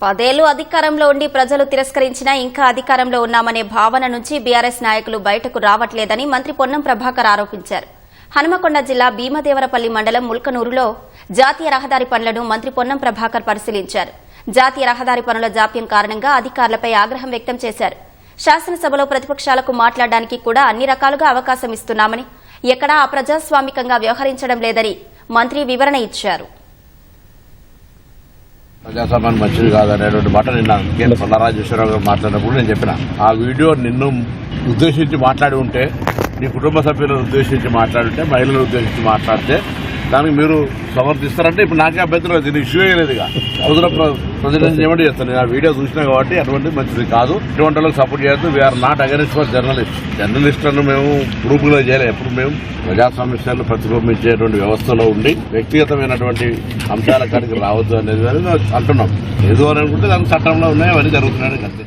10 ఏళ్లు అధికారంలో ఉండి ప్రజలు తిరస్కరించినా ఇంకా అధికారంలో ఉన్నామనే భావన నుంచి బీఆర్ఎస్ నాయకులు బయటకు రావట్లేదని మంత్రి పొన్నం ప్రభాకర్ ఆరోపించారు. హనుమకొండ జిల్లా భీమదేవరపల్లి మండలం ముల్కనూరులో జాతీయ రహదారి పనులను మంత్రి పొన్నం ప్రభాకర్ పరిశీలించారు. జాతీయ రహదారి పనుల జాప్యం కారణంగా అధికారులపై ఆగ్రహం వ్యక్తం చేశారు. శాసనసభలో ప్రతిపక్షాలకు మాట్లాడడానికి కూడా అన్ని రకాలుగా అవకాశం ఇస్తున్నామని, ఎక్కడా అప్రజాస్వామికంగా వ్యవహరించడం లేదని మంత్రి వివరణ ఇచ్చారు. ప్రజాస్వామ్యాన్ని మంచిది కాదనేటువంటి మాట నిన్న కేంద్ర పల్లారాజేశ్వరరావు గారు మాట్లాడినప్పుడు నేను చెప్పిన ఆ వీడియో నిన్ను ఉద్దేశించి మాట్లాడి ఉంటే, నీ కుటుంబ సభ్యులను ఉద్దేశించి మాట్లాడితే, మహిళలను ఉద్దేశించి మాట్లాడితే దానికి మీరు సమర్థిస్తారంటే ఇప్పుడు నాకే అభ్యంతరం లేదు. దీనికి ఇష్యూ అయ్యలేదుగా అవసరం ప్రజెంట్ ఏమంటే చేస్తాను. నేను ఆ వీడియో చూసినా కాబట్టి అటువంటి మంచిది కాదు. ఇటువంటి వాళ్ళకి సపోర్ట్ చేయొద్దు. వీఆర్ నాట్ అగెన్స్ట్ ఫర్ జర్నలిస్టులను మేము గ్రూపులో చేయలేదు. ఎప్పుడు మేము ప్రజాస్వామ్యాలను ప్రతిబింబించేటువంటి వ్యవస్థలో ఉండి వ్యక్తిగతమైనటువంటి అంశాల కాడికి రావద్దు అనేది అంటున్నాం. ఏదో అని అనుకుంటే దానికి చట్టంలో ఉన్నాయి, అవన్నీ జరుగుతున్నాయని అంతే.